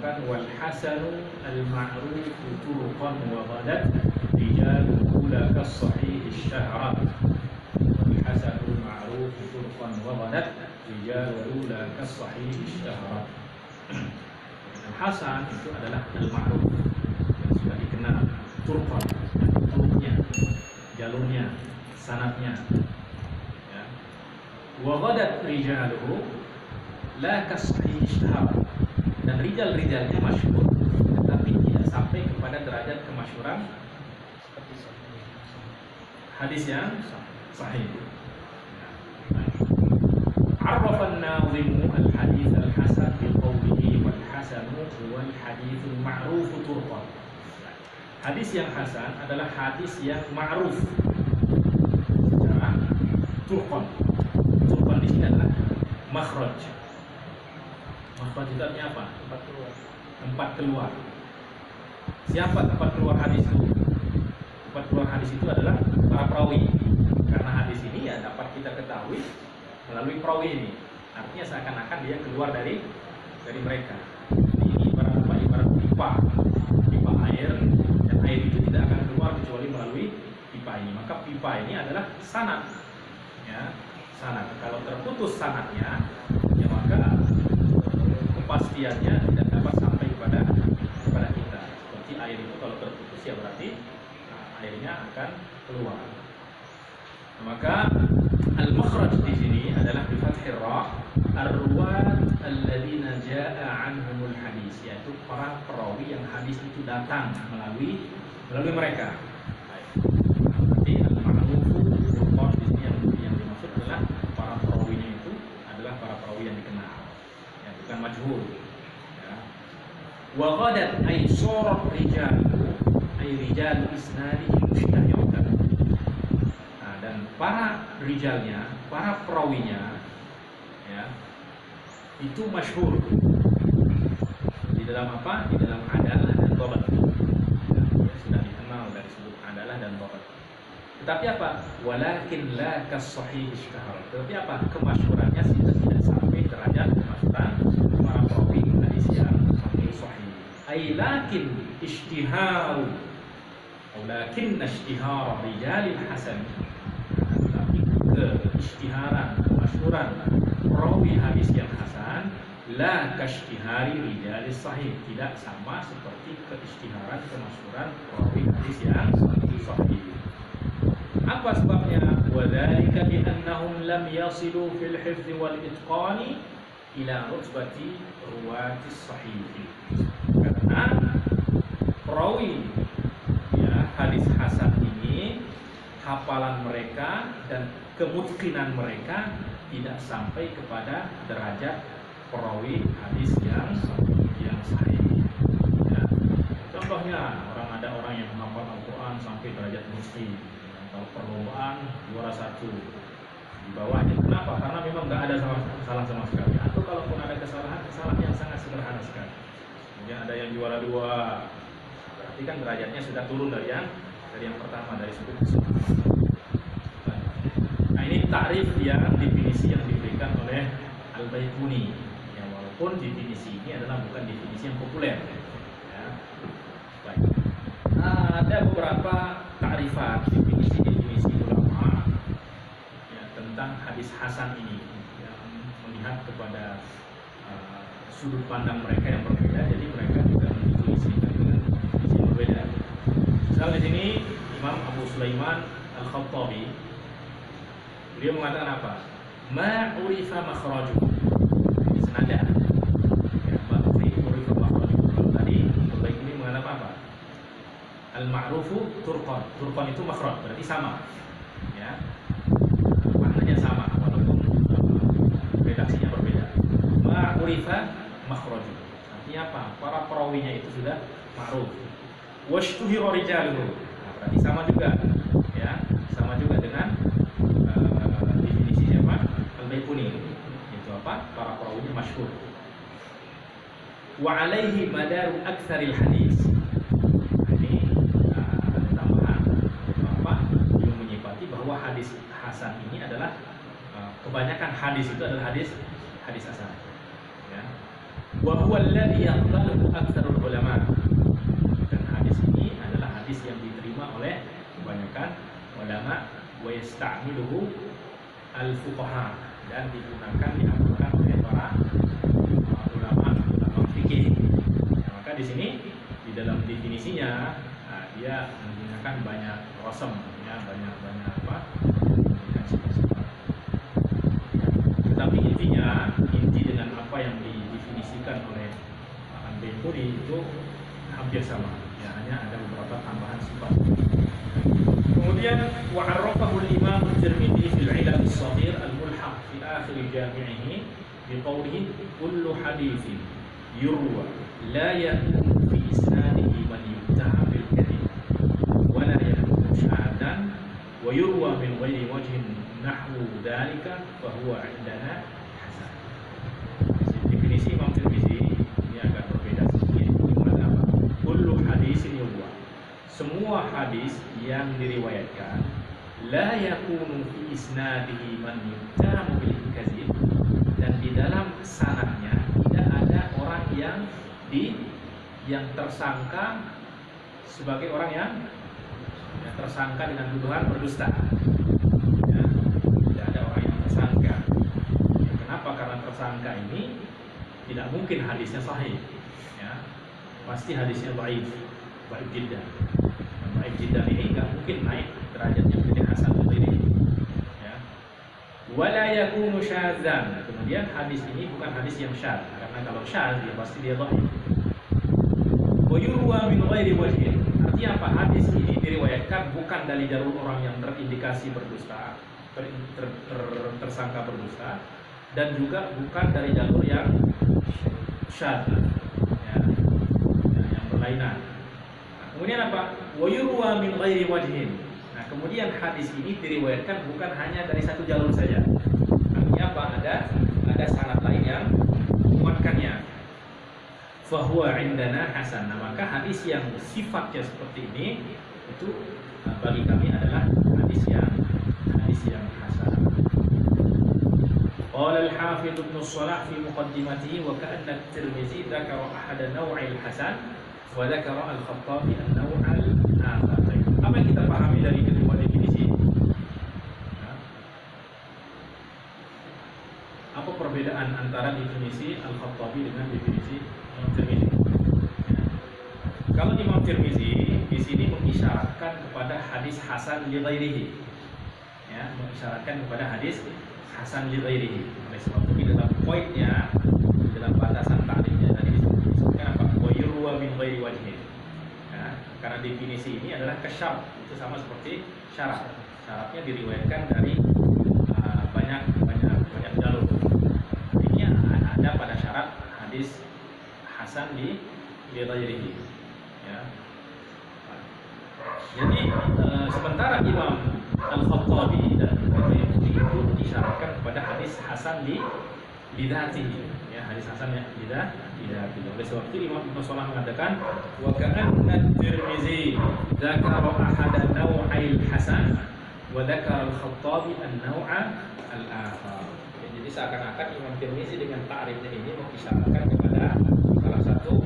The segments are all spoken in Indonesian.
mengatakan wal hasanu al ma'ruf turuqan wa ghadat rijaluhu la kas-sahih isyaharat. Wal hasanu al ma'ruf turuqan wa ghadat rijaluhu la kas-sahih isyaharat. Al hasan itu adalah al ma'ruf yang sudah dikenal, turuqan, turuknya, jalurnya, sanadnya. Ya. Wa ghadat rijaluhu la kas-sahih isyaharat. Dan rijal-rijalnya masyhur tetapi tidak sampai kepada derajat kemasyhuran seperti hadis yang sahih. Arrafa an-nazimu al-hadits al-hasan bi qawlihi wal hasanu wal haditsul ma'ruf turqan. Hadis yang hasan adalah hadis yang ma'ruf secara turqan. Turqan di sini adalah makhraj. Makhraj itu artinya apa? Tempat keluar. Siapa tempat keluar hadis itu? Tempat keluar hadis itu adalah para perawi. Karena hadis ini ya dapat kita ketahui melalui perawi ini. Artinya seakan-akan dia keluar dari mereka. Jadi ini ibarat pipa air, dan air itu tidak akan keluar kecuali melalui pipa ini. Maka pipa ini adalah sanad. Ya, sanad. Kalau terputus sanadnya, ya maka kepastiannya tidak dapat sampai kepada kita. Seperti air itu kalau terputus ya berarti airnya akan keluar. Maka al-makhraj di sini adalah bi fathir ra, ar-ruwat alladziina jaa'a 'anhumul hadis, yaitu para perawi yang hadis itu datang melalui mereka. Berarti al-ma'ruf turqan di sini yang dimaksud adalah para perawinya itu adalah para perawi yang dikenal. Bukan majhul. Ya. Wa ghadat ay surat rijal ay rijal isnadi mushtahiratan. Nah, dan para rijalnya, para perawinya ya, itu masyhur. Di dalam apa? Di dalam adalah dan dhabt. Ya, sudah dikenal dari sudut adalah dan dhabt. Tetapi apa? Walakin la kas-sahih ishtahar. Tetapi apa? Kemasyhurannya tidak sampai derajat kemasyhuran para perawi hadis yang sahih. Ai lakin ishtihar walakin ishtihar rijalil hasan. Tapi keisytiharan, kemasyhuran perawi hadis yang hasan la kashtihari rijalis sahih, tidak sama seperti keisytiharan, kemasyhuran perawi hadis yang sahih. Apa sebabnya? Wadzalika bi annahum lam yasilu fil hifdz wal itqani ila rutbati ruwatis sahih. Karena perawi ya hadis hasan ini hafalan mereka dan kemutqinan mereka tidak sampai kepada derajat perawi hadis yang sahih. Ya. Contohnya ada orang yang menghafal Al-Qur'an sampai derajat mutqin. Kalau perlombaan juara 1 di bawahnya. Kenapa? Karena memang nggak ada salah sama sekali. Atau kalaupun ada kesalahan yang sangat sederhana sekali. Kemudian ada yang juara 2, berarti kan derajatnya sudah turun dari yang pertama, dari sudut keseluruhan. Nah ini takrif yang definisi yang diberikan oleh Al-Baiquni. Ya, walaupun definisi ini adalah bukan definisi yang populer. Ya. Baik. Ada beberapa takrifat definisi ulama ya, tentang hadis hasan ini yang melihat kepada sudut pandang mereka yang berbeda, jadi mereka juga mendefinisikan dengan definisi yang berbeda. Misalnya di sini Imam Abu Sulaiman Al-Khattabi beliau mengatakan apa? Ma urifa makhrajuhu. Ini senada. Ya, ma urifa makhrajuhu. Tadi baik ini mengatakan apa? Al-ma'rufu turqan. Turqan itu makhraj, berarti sama. Ya. Maknanya sama walaupun redaksinya berbeda. Ma'urifa makhraju. Artinya apa? Para perawinya itu sudah ma'ruf. Washtuhira rijaluhu. Nah, berarti sama juga. Ya, sama juga dengan definisi apa? Al-Baiquni. Itu apa? Para perawinya masyhur. Wa alaihi madaru aktsaril hadis. Bahwa hadis hasan ini adalah kebanyakan hadis itu adalah hadis hasan. Ya. wa huwa alladhi yaqbaluhu aktsarul ulama. Dan hadis ini adalah hadis yang diterima oleh kebanyakan ulama, wa yasta'miluhu al-fuqaha, dan digunakan diamalkan oleh para ulama fikih. Maka di sini di dalam definisinya dia menggunakan banyak rasam, ya, banyak apa? Sifat-sifat. Tetapi inti dengan apa yang didefinisikan oleh Al-Baiquni itu hampir sama, ya, hanya ada beberapa tambahan sifat. Kemudian wa'arrafahu al-Imam At-Tirmidzi fil 'Ilal as-Saghir al-Mulhaq fi akhir jami'ihi bi qawlihi kullu haditsin yurwa la yakunu fi isnadihi man yuttaham bil kadhib wa la yakunu syahdan wa yurwa min ghairi wajhin nahwu dzalika fa huwa 'indana hasan. Definisi Imam Tirmidzi ini agak berbeda sedikit. Apa? Kullu hadisin yurwa, semua hadis yang diriwayatkan la yakunu fi isnadihi man yuttahamu bil kadzib, dan di dalam sanadnya tidak ada orang yang tersangka sebagai orang yang tersangka dengan tuduhan berdusta. Ya, tidak ada orang yang tersangka. Ya, kenapa? Karena tersangka ini tidak mungkin hadisnya sahih. Ya, pasti hadisnya dhaif jiddan. Dhaif jiddan ini nggak mungkin naik derajatnya menjadi hasan ini. Ya. Wala yakunu syadzan. Kemudian hadis ini bukan hadis yang syadz, karena kalau syadz ya pasti dia dhaif. Wa yurwa min ghairi wajhin. Artinya apa? Hadis ini diriwayatkan bukan dari jalur orang yang terindikasi berdusta, tersangka berdusta, dan juga bukan dari jalur yang syadz, ya, yang berlainan. Nah, kemudian apa? Wa yurwa min ghairi wajhin. Nah, kemudian hadis ini diriwayatkan bukan hanya dari satu jalur saja. Artinya apa? Ada sanad lain yang menguatkannya. Fahuwa indana hasan. Nah, maka hadis yang sifatnya seperti ini itu bagi kami adalah hadis yang hasan. Qala al-Hafidz Ibnu Shalah fi muqaddimatihi wa ka'anna at-Tirmidzi dzakara ahada naw'il hasan wa dzakara al-Khattabi an-naw' al-akhar. Apa yang kita pahami dari kedua definisi? Apa perbedaan antara definisi Al-Khattabi dengan definisi Imam Tirmidzi? Kalau Imam Tirmidzi di sini mengisyaratkan kepada hadis hasan li ghairihi, ya, mengisyaratkan kepada hadis hasan li ghairihi. Oleh sebab itu di dalam poinnya, di dalam batasan ta'rifnya tadi disebutkan apa? Wa yurwa min ghairi wajhin. Ya, karena definisi ini adalah kesyarat, itu sama seperti syarat. Syaratnya diriwayatkan dari banyak jalur. Ini ada pada syarat hadis hasan li ghairihi. Ya. Jadi sementara Imam Al-Khattabi dan Al-Bayhaqi itu disyaratkan kepada hadis hasan li dzatihi, ya, hadis hasan yang dzatihi. Oleh sebab itu Imam Ibnu Shalah mengatakan wa ka'anna at-Tirmidzi dzakara ahada naw'il hasan wa dzakara Al-Khattabi an-naw'a al-akhar. Jadi seakan-akan Imam Tirmidzi dengan ta'rifnya ini mengisyaratkan kepada salah satu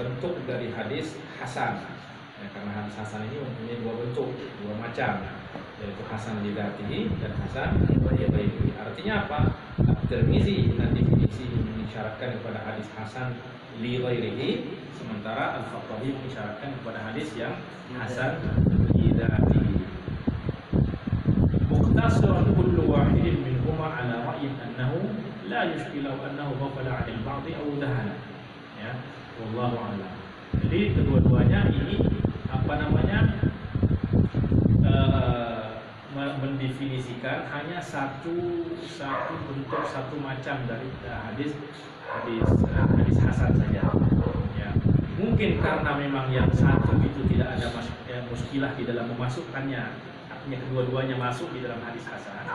bentuk dari hadis hasan, ya, karena hadis hasan ini mempunyai dua bentuk, dua macam, yaitu hasan li dzatihi dan hasan li ghairihi. Artinya apa? Tirmidzi dengan definisi mengisyaratkan kepada hadis hasan li ghairihi, sementara Al-Khattabi mengisyaratkan kepada hadis yang hasan li dzatihi. Muqtasirun kullu wahidin minhuma ala ra'yin annahu la yushkilu annahu ghafala 'anil ba'di aw dahana. Ya, wallahu a'lam. Jadi kedua-duanya ini mendefinisikan hanya satu bentuk, satu macam dari hadis hasan saja. Ya. Mungkin karena memang yang satu itu tidak ada muskilah di dalam memasukkannya, artinya kedua-duanya masuk di dalam hadis hasan,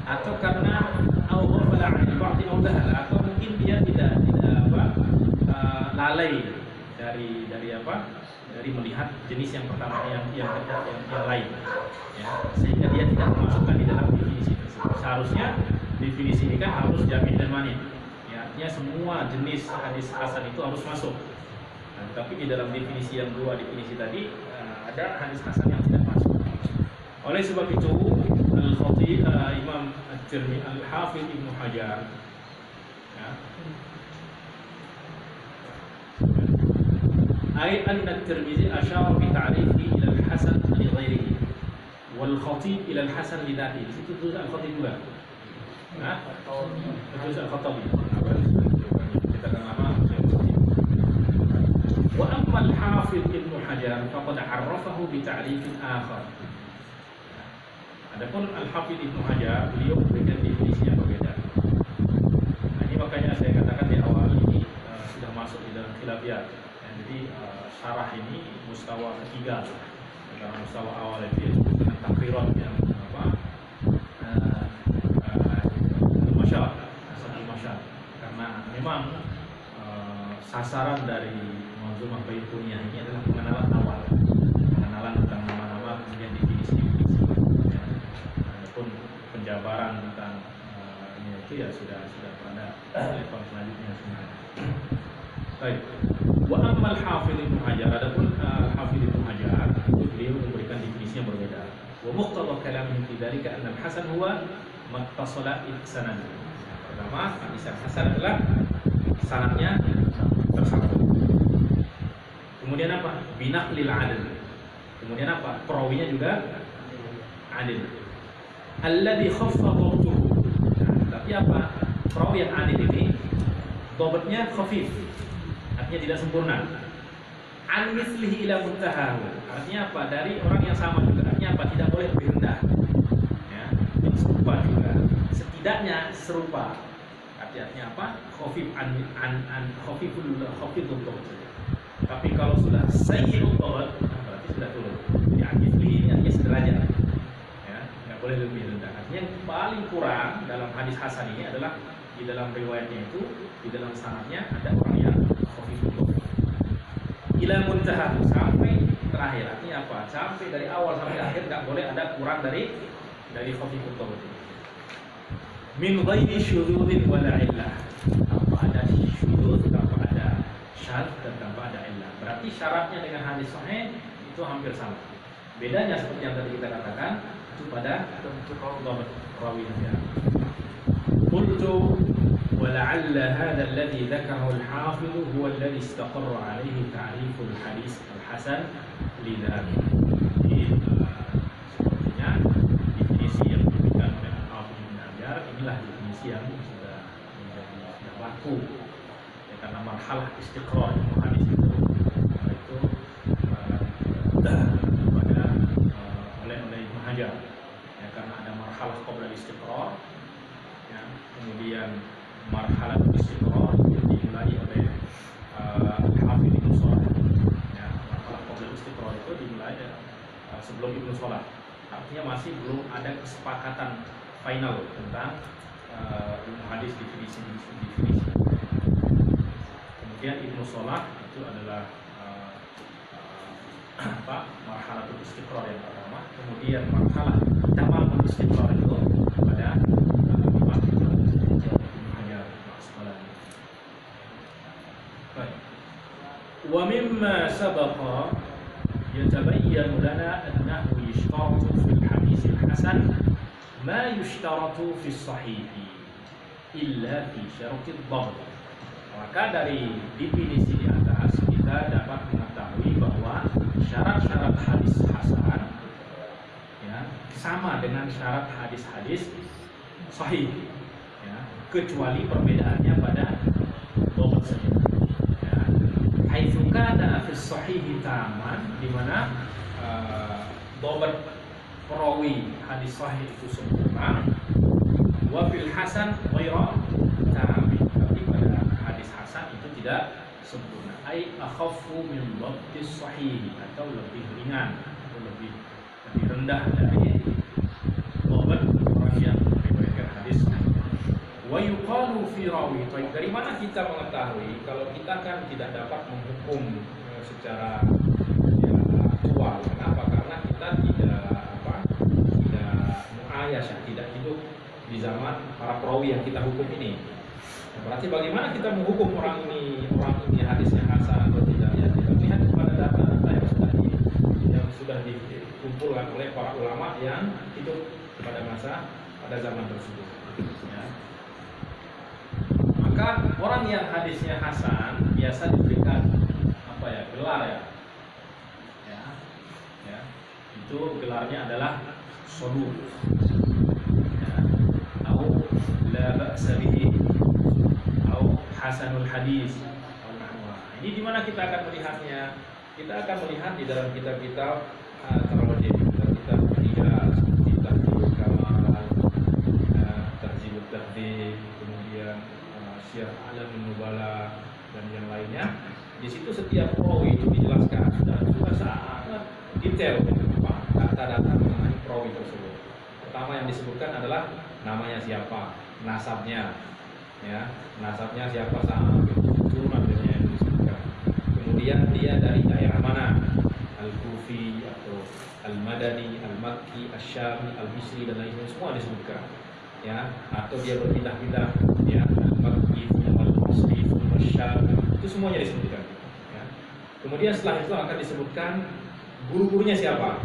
atau karena atau mungkin dia tidak lalai dari melihat jenis yang pertama yang lain, ya, sehingga dia tidak memasukkan di dalam definisi tersebut. Seharusnya definisi ini kan harus jamin dan mani. Ya, artinya semua jenis hadis hasan itu harus masuk. Nah, tapi di dalam definisi yang dua definisi tadi ada hadis hasan yang tidak masuk. Oleh sebab itu Al-Khatib Imam At-Tirmidzi Al-Hafidz Ibnu Hajar ya, ay anna At-Tirmidzi asyara bi ta'rifi ila al-hasan li ghairihi wal Khatib ila al-hasan li dhatihi. Itu tulis Al-Khatib juga. Nah, tulis Al-Khatib. Kita kan nama wa amma al-Hafidz Ibnu Hajar faqad 'arrafahu bi ta'rifin akhar. Adapun Al-Hafidz Ibnu Hajar beliau memberikan definisi yang berbeda. Nah, ini makanya saya katakan di awal ini sudah masuk di dalam khilafiyat. Jadi syarah ini mustawa ketiga. Dalam mustawa awal itu yaitu dengan takrirat yang masyarakat. Karena memang sasaran dari Manzumah Baiquniyah ini adalah pengenalan awal, pengenalan tentang nama-nama, kemudian definisi-definisi. Adapun penjabaran tentang ini itu ya sudah pada level selanjutnya sebenarnya. Baik. Wa ammal Hafidz Ibnu Hajar, adapun Hafidz Ibnu Hajar itu beliau memberikan definisi yang berbeda. Wa muqtada kalamihi fi dzalika anna al-hasan huwa mattasala sanad. Pertama, hadis yang hasan adalah sanadnya tersambung. Kemudian apa? Binaqlil adl. Kemudian apa? Perawinya juga adil. Alladzi khaffa dhabtuhu. Tapi apa? Perawi yang adil ini dhabatnya khafif. Artinya tidak sempurna. An mislihi ila muntahahu. Artinya apa? Dari orang yang sama juga. Artinya apa? Tidak boleh lebih rendah. Ya, yang serupa juga. Setidaknya serupa. Artinya apa? Khafif an khafiful dhabt. Tapi kalau sudah sayyi'ud dhabt, berarti sudah turun. Jadi an mislihi ini artinya sederajat. Ya, enggak boleh lebih rendah. Artinya yang paling kurang dalam hadis hasan ini adalah di dalam riwayatnya itu, di dalam sanadnya ada orang yang ila muntaha, sampai terakhir. Artinya apa? Sampai dari awal sampai akhir nggak boleh ada kurang dari khafifut dhabt. Min ghairi syudzin wala illah. Tanpa ada syudzuz, tanpa ada syadz, dan tanpa ada illah. Berarti syaratnya dengan hadis sahih itu hampir sama. Bedanya seperti yang tadi kita katakan itu pada bentuk rawinya. Qultu ولعل هذا الذي ذكره الحافظ هو الذي استقر عليه تعريف الحديث الحسن لذلك. Sepertinya definisi yang diberikan oleh Al-Hafidz Ibnu Hajar inilah definisi yang sudah laku ya, karena marhalah istiqrar hadis itu oleh Ibnu Hajar ya, karena ada marhalah qabla istiqrar ya, kemudian marhalah istiqrar dimulai oleh Hafidz Ibnu Shalah. Ya, marhalah qabla istiqrar itu dimulai sebelum Ibnu Shalah. Artinya masih belum ada kesepakatan final tentang ilmu hadis definisi. Kemudian Ibnu Shalah itu adalah marhalah istiqrar yang pertama. Kemudian marhalah tamam istiqrar itu pada ومما سبق يتبين لنا أنه يشترط في الحديث الحسن ما يشترط في الصحيح إلا في شرط الضبط. Maka dari definisi di atas kita dapat mengetahui bahwa syarat-syarat hadis hasan ya, sama dengan syarat hadis-hadis sahih ya, kecuali perbedaannya pada dhabt saja. Haitsu kana fi sahih taman, di mana dhabt perawi hadis sahih itu sempurna, wa fil hasan ghairu tam, tapi pada hadis hasan itu tidak sempurna. Ai akhaffu min dhabtis sahih, atau lebih ringan atau lebih rendah dari dhabt orang yang meriwayatkan hadis. Wa yuqalu fi rawi. Dari mana kita mengetahui? Kalau kita kan tidak dapat menghukum secara aktual. Kenapa? Karena kita tidak mu'ayasyah, tidak hidup di zaman para perawi yang kita hukum ini. Berarti bagaimana kita menghukum orang ini hadisnya hasan atau tidak? Ya, kita lihat kepada data-data yang sudah dikumpulkan oleh para ulama yang hidup pada zaman tersebut. Ya. Maka orang yang hadisnya hasan biasa diberikan gelar ya. Itu gelarnya adalah soduk, ya. Atau la ba'sa bihi, atau hasanul hadis. Ini di mana kita akan melihatnya? Kita akan melihat di dalam kitab-kitab terwajib, kitab-kitab seperti Tahdzibul Kamal, Tahdzibut Tahdzib, kemudian Syiar Alamin Nubala dan yang lainnya. Di situ setiap perawi itu dijelaskan dan juga sangat detail data-data mengenai perawi tersebut. Pertama yang disebutkan adalah namanya siapa, nasabnya, ya, nasabnya siapa sampai turunan yang disebutkan. Kemudian dia dari daerah mana, Al-Kufi atau Al-Madani, Al-Makki, Asy-Syami, Al-Misri dan lain-lain semua disebutkan. Ya, atau dia berpindah-pindah, ya, Al-Makki, Al-Misri, Al-Syami, itu semuanya disebutkan. Ya. Kemudian setelah itu akan disebutkan guru-gurunya siapa.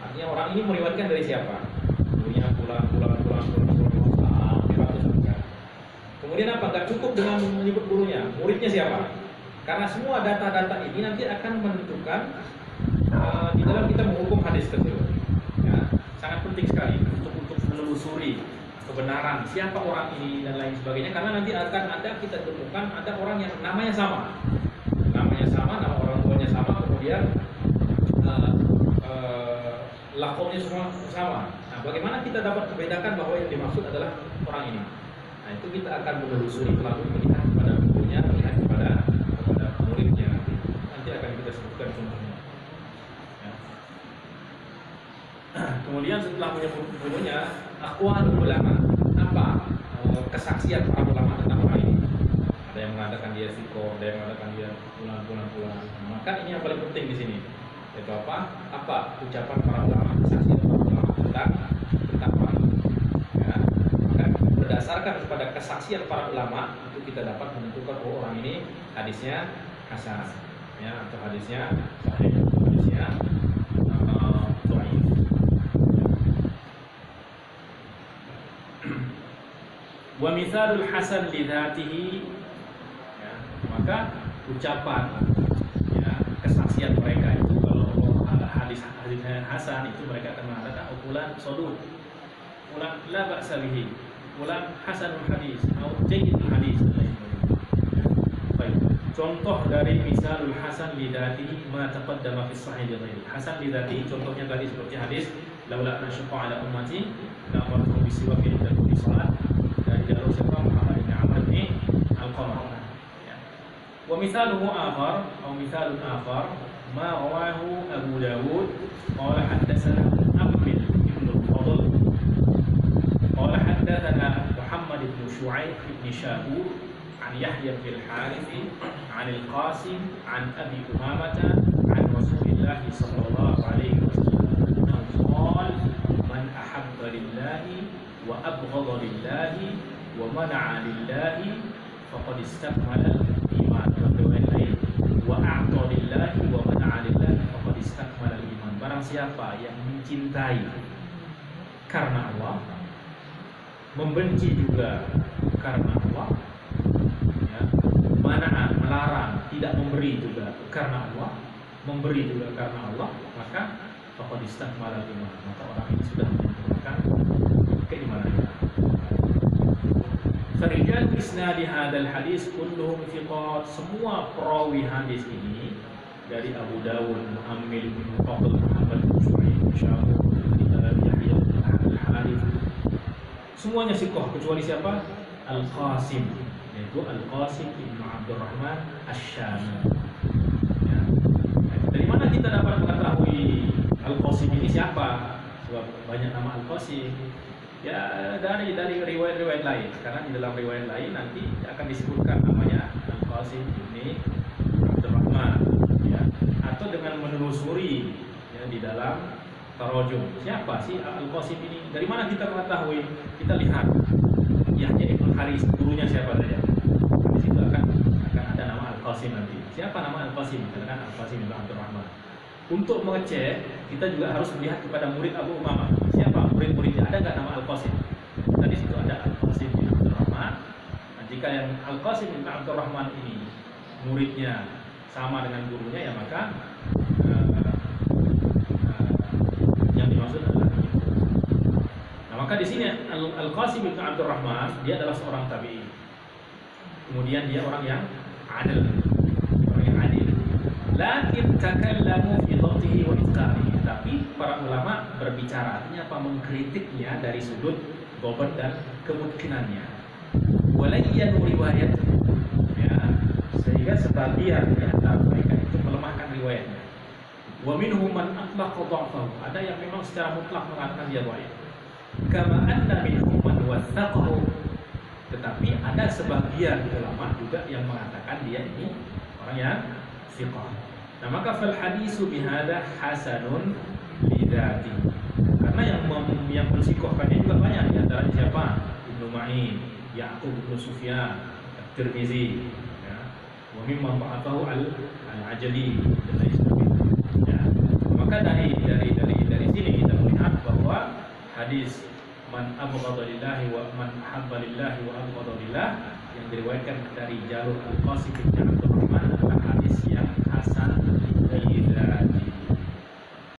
Artinya orang ini meriwayatkan dari siapa? Gurunya pulang. Kemudian apa? Gak cukup dengan menyebut gurunya, muridnya siapa? Karena semua data-data ini nanti akan menentukan di dalam kita menghukum hadis tersebut. Ya, sangat penting sekali untuk menelusuri kebenaran siapa orang ini dan lain sebagainya. Karena nanti akan ada kita temukan ada orang yang namanya sama, nama orang tuanya sama, kemudian lakonnya semua sama. Nah, bagaimana kita dapat membedakan bahwa yang dimaksud adalah orang ini? Nah, itu kita akan menelusuri melalui melihat kepada gurunya, melihat kepada muridnya. Nanti akan kita sebutkan contohnya. Ya. Kemudian setelah menyebut gurunya, aqwalul ulama, apa kesaksian para ulama tentang orang ini? Ada yang mengatakan dia sikoh, ada yang mengatakan dia pulang. Maka ini yang paling penting di sini. Itu apa ucapan para ulama, kesaksian para ulama tentang orang ini. Ya. Maka berdasarkan kepada kesaksian para ulama itu kita dapat menentukan orang ini hadisnya hasan, ya, atau hadisnya sahih, hadisnya dhaif. Wa mithalul hasan li dzatihi, ya, maka ucapan, ya, kesaksian mereka itu hadis hasan itu mereka akan mengatakan fulan soduk, fulan la ba'sa bihi, fulan hasanul hadis atau jayyidul hadis. Baik. Contoh dari misalul hasan li dzatihi ma taqaddama fi sahih li ghairi. Hasan li dzatihi contohnya tadi seperti hadis laula nasyqa ala ummati la amartu bisiwaki dan kulli salat dari jalur siapa Muhammad bin Amr bin Al-Qamar. Wa mithaluhu akhar atau mithalun akhar ما رواه أبو داود قال حدثنا أحمد بن الفضل قال حدثنا محمد بن شعيب بن شاهور عن يحيى بن الحارث عن القاسم عن أبي أمامة عن رسول الله صلى الله عليه وسلم قال من أحب لله وأبغض لله ومنع لله فقد استكمل الإيمان. Wa a'ta lillahi wa mana'a lillahi faqad istakmala al-iman. Barang siapa yang mencintai karena Allah, membenci juga karena Allah, ya, mana'a melarang, tidak memberi juga karena Allah, memberi juga karena Allah, maka faqad istakmala al-iman. Maka orang ini sudah menyempurnakan keimanan. Farijal isnadi hadal hadis kulluhum thiqat. Semua perawi hadis ini dari Abu Dawud, Muhammad bin Fadl, Muhammad bin Syahur, Yahya bin Al-Harith, semuanya thiqah kecuali siapa? Al-Qasim, yaitu Al-Qasim bin Abdurrahman Asy-Syami. Ya. Dari mana kita dapat mengetahui Al-Qasim ini siapa? Sebab banyak nama Al-Qasim. Ya, dari riwayat-riwayat lain, karena di dalam riwayat lain nanti akan disebutkan namanya Al-Qasim bin Abdurrahman, ya, atau dengan menelusuri, ya, di dalam tarajum. Siapa sih Al-Qasim ini? Dari mana kita mengetahui? Kita lihat Yahya Ibn Haris, gurunya siapa saja. Di situ akan ada nama Al-Qasim nanti. Siapa nama Al-Qasim? Katakan Al-Qasim bin Abdurrahman. Untuk mengecek, kita juga harus melihat kepada murid Abu Umamah. Siapa murid-muridnya? Ada nggak nama Al-Qasim? Tadi situ ada Al-Qasim bin Abdurrahman. Nah, jika yang Al-Qasim bin Abdurrahman ini muridnya sama dengan gurunya, ya maka yang dimaksud adalah itu. Nah, maka di sini Al-Qasim bin Abdurrahman dia adalah seorang tabi'i. Kemudian dia orang yang adil, orang yang adil. Lakin takallamu fi dhabtihi wa itqanihi. Tapi para ulama berbicara, artinya apa? Mengkritiknya dari sudut dhabt dan kemungkinannya. Walayyanu riwayat, ya, sehingga sebagian di antara mereka itu melemahkan riwayatnya. Wa minhum man atlaqa dha'fahu. Ada yang memang secara mutlak mengatakan dia dhaif. Kama anna minhum man wathaqahu. Tetapi ada sebagian ulama juga yang mengatakan dia ini orang yang thiqah. Nah, maka fal hadisu bihadza hasanun lidzati. Karena yang mensikohkannya juga banyak, di antaranya siapa? Ibnu Ma'in, Ya'qub bin Sufyan, At-Tirmizi, ya. Wa mimman ba'athahu al-Ajli dan lain sebagainya. Ya. Maka dari sini kita melihat bahwa hadis man abghadha lillahi wa man ahabba lillahi wa abghadha lillah yang diriwayatkan dari jalur Al-Qasim bin Abdurrahman adalah hadis yang hasan lidzatihi.